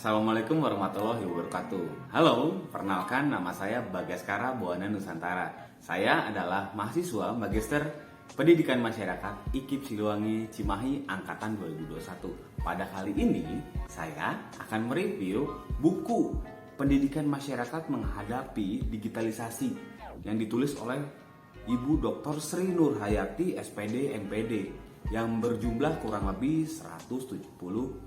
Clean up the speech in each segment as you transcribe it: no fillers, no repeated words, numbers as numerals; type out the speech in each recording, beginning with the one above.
Assalamualaikum warahmatullahi wabarakatuh. Halo, perkenalkan nama saya Bagaskara Buana Nusantara. Saya adalah mahasiswa Magister Pendidikan Masyarakat IKIP Siliwangi Cimahi Angkatan 2021. Pada kali ini, saya akan mereview buku Pendidikan Masyarakat Menghadapi Digitalisasi yang ditulis oleh Ibu Dr. Sri Nur Hayati SPD MPD yang berjumlah kurang lebih 170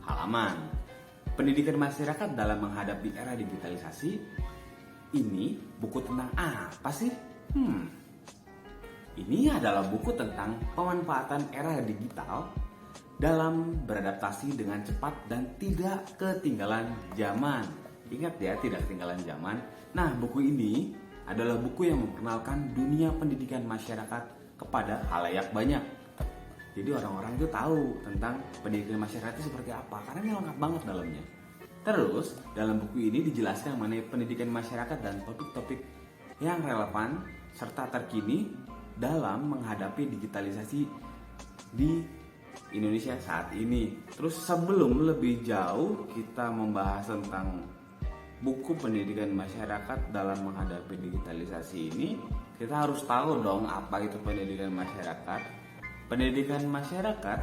halaman. Pendidikan masyarakat dalam menghadapi era digitalisasi. Ini buku tentang apa sih? Ini adalah buku tentang pemanfaatan era digital dalam beradaptasi dengan cepat dan tidak ketinggalan zaman. Ingat ya, tidak ketinggalan zaman. Nah, buku ini adalah buku yang memperkenalkan dunia pendidikan masyarakat kepada khalayak banyak. Jadi orang-orang itu tahu tentang pendidikan masyarakat itu seperti apa, karena ini lengkap banget dalamnya. Terus, dalam buku ini dijelaskan mengenai pendidikan masyarakat dan topik-topik yang relevan serta terkini dalam menghadapi digitalisasi di Indonesia saat ini. Terus sebelum lebih jauh kita membahas tentang buku pendidikan masyarakat dalam menghadapi digitalisasi ini, kita harus tahu dong apa itu pendidikan masyarakat. Pendidikan masyarakat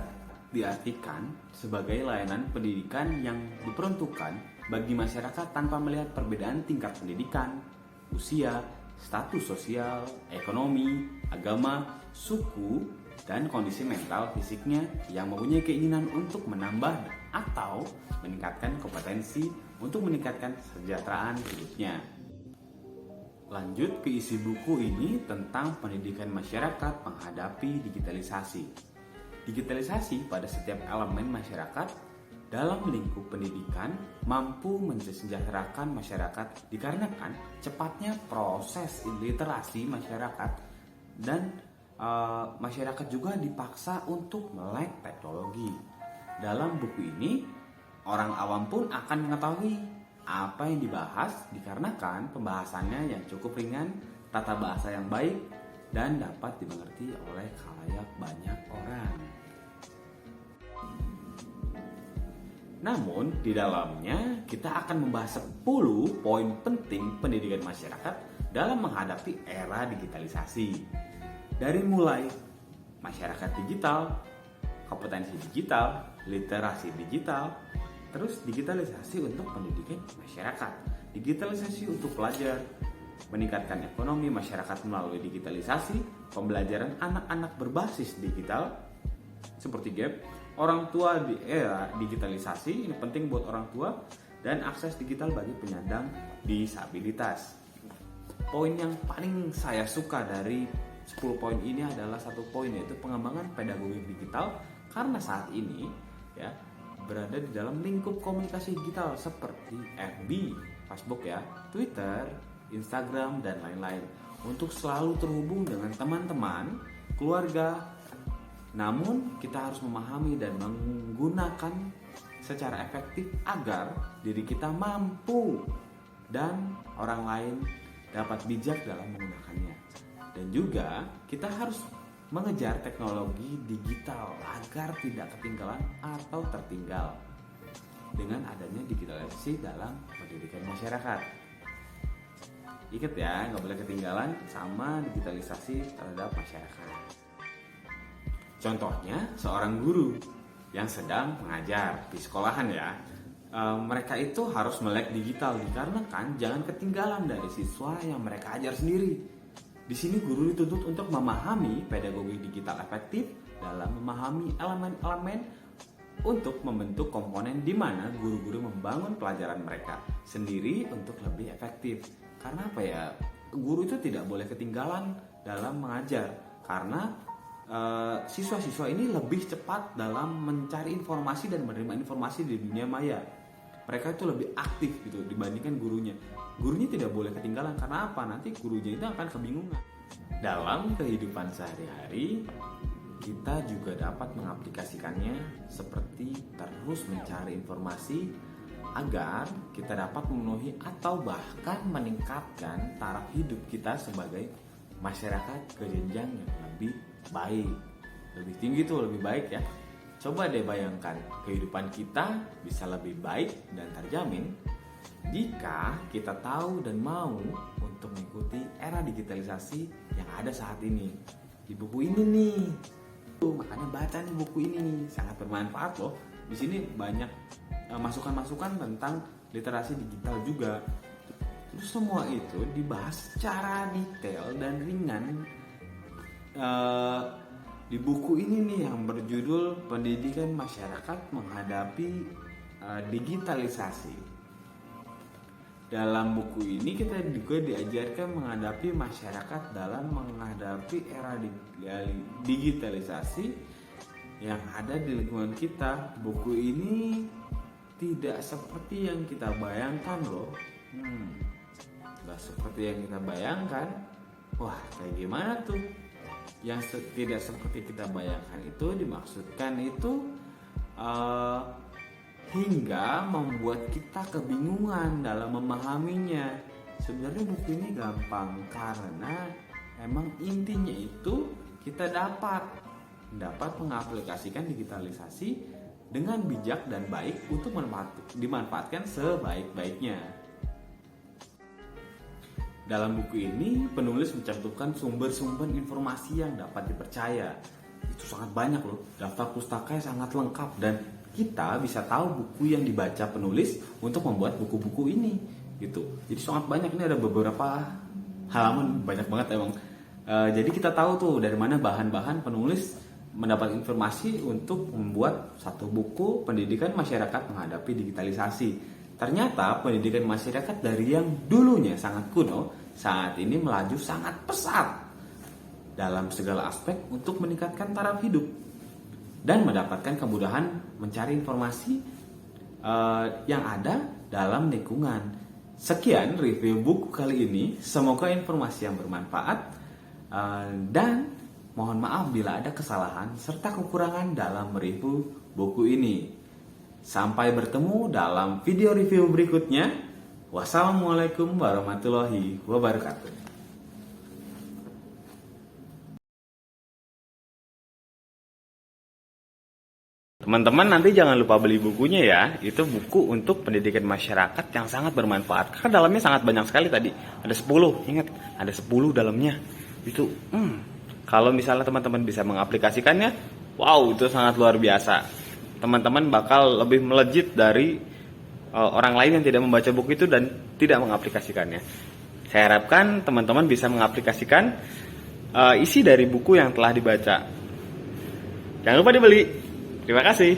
diartikan sebagai layanan pendidikan yang diperuntukkan bagi masyarakat tanpa melihat perbedaan tingkat pendidikan, usia, status sosial, ekonomi, agama, suku, dan kondisi mental fisiknya yang mempunyai keinginan untuk menambah atau meningkatkan kompetensi untuk meningkatkan kesejahteraan hidupnya. Lanjut ke isi buku ini tentang pendidikan masyarakat menghadapi digitalisasi. Digitalisasi pada setiap elemen masyarakat dalam lingkup pendidikan mampu mensejahterakan masyarakat dikarenakan cepatnya proses literasi masyarakat dan masyarakat juga dipaksa untuk melek teknologi. Dalam buku ini, orang awam pun akan mengetahui apa yang dibahas dikarenakan pembahasannya yang cukup ringan, tata bahasa yang baik, dan dapat dimengerti oleh khalayak banyak orang. Namun, di dalamnya kita akan membahas 10 poin penting pendidikan masyarakat dalam menghadapi era digitalisasi. Dari mulai masyarakat digital, kompetensi digital, literasi digital, terus digitalisasi untuk pendidikan masyarakat, digitalisasi untuk pelajar, meningkatkan ekonomi masyarakat melalui digitalisasi, pembelajaran anak-anak berbasis digital, seperti GAP, orang tua di era digitalisasi, ini penting buat orang tua, dan akses digital bagi penyandang disabilitas. Poin yang paling saya suka dari 10 poin ini adalah satu poin, yaitu pengembangan pedagogik digital, karena saat ini ya berada di dalam lingkup komunikasi digital seperti FB, Facebook ya, Twitter, Instagram, dan lain-lain untuk selalu terhubung dengan teman-teman, keluarga. Namun kita harus memahami dan menggunakan secara efektif agar diri kita mampu dan orang lain dapat bijak dalam menggunakannya. Dan juga kita harus mengejar teknologi digital agar tidak ketinggalan atau tertinggal dengan adanya digitalisasi dalam pendidikan masyarakat. Ingat ya, nggak boleh ketinggalan sama digitalisasi terhadap masyarakat. Contohnya seorang guru yang sedang mengajar di sekolahan ya, mereka itu harus melek digital dikarenakan jangan ketinggalan dari siswa yang mereka ajar sendiri. Di sini guru dituntut untuk memahami pedagogi digital efektif dalam memahami elemen-elemen untuk membentuk komponen di mana guru-guru membangun pelajaran mereka sendiri untuk lebih efektif. Karena apa ya? Guru itu tidak boleh ketinggalan dalam mengajar karena siswa-siswa ini lebih cepat dalam mencari informasi dan menerima informasi di dunia maya. Mereka itu lebih aktif gitu dibandingkan gurunya. Gurunya tidak boleh ketinggalan karena apa? Nanti gurunya itu akan kebingungan. Dalam kehidupan sehari-hari, kita juga dapat mengaplikasikannya seperti terus mencari informasi agar kita dapat memenuhi atau bahkan meningkatkan taraf hidup kita sebagai masyarakat ke jenjang yang lebih baik. Lebih tinggi tuh lebih baik ya. Coba deh bayangkan, kehidupan kita bisa lebih baik dan terjamin jika kita tahu dan mau untuk mengikuti era digitalisasi yang ada saat ini. Di buku ini nih, makanya baca nih buku ini nih, sangat bermanfaat loh. Di sini banyak masukan-masukan tentang literasi digital juga. Terus semua itu dibahas secara detail dan ringan di buku ini nih yang berjudul Pendidikan Masyarakat Menghadapi Digitalisasi. Dalam buku ini kita juga diajarkan menghadapi masyarakat dalam menghadapi era digitalisasi yang ada di lingkungan kita. Buku ini tidak seperti yang kita bayangkan loh. Tidak seperti yang kita bayangkan. Wah, kayak gimana tuh? Yang tidak seperti kita bayangkan itu dimaksudkan itu hingga membuat kita kebingungan dalam memahaminya. Sebenarnya buku ini gampang karena emang intinya itu kita dapat mengaplikasikan digitalisasi dengan bijak dan baik untuk dimanfaatkan sebaik-baiknya. Dalam buku ini penulis mencantumkan sumber-sumber informasi yang dapat dipercaya. Itu sangat banyak loh, daftar pustakanya sangat lengkap dan kita bisa tahu buku yang dibaca penulis untuk membuat buku-buku ini gitu. Jadi sangat banyak, ini ada beberapa halaman, banyak banget emang. Jadi kita tahu tuh dari mana bahan-bahan penulis mendapat informasi untuk membuat satu buku pendidikan masyarakat menghadapi digitalisasi. Ternyata pendidikan masyarakat dari yang dulunya sangat kuno saat ini melaju sangat pesat dalam segala aspek untuk meningkatkan taraf hidup dan mendapatkan kemudahan mencari informasi yang ada dalam lingkungan. Sekian review buku kali ini, semoga informasi yang bermanfaat dan mohon maaf bila ada kesalahan serta kekurangan dalam mereview buku ini. Sampai bertemu dalam video review berikutnya. Wassalamualaikum warahmatullahi wabarakatuh. Teman-teman nanti jangan lupa beli bukunya ya. Itu buku untuk pendidikan masyarakat yang sangat bermanfaat. Karena dalamnya sangat banyak sekali tadi. Ada 10, ingat ada 10 dalamnya. Itu kalau misalnya teman-teman bisa mengaplikasikannya, wow, itu sangat luar biasa. Teman-teman bakal lebih melejit dari orang lain yang tidak membaca buku itu dan tidak mengaplikasikannya. Saya harapkan teman-teman bisa mengaplikasikan isi dari buku yang telah dibaca. Jangan lupa dibeli. Terima kasih.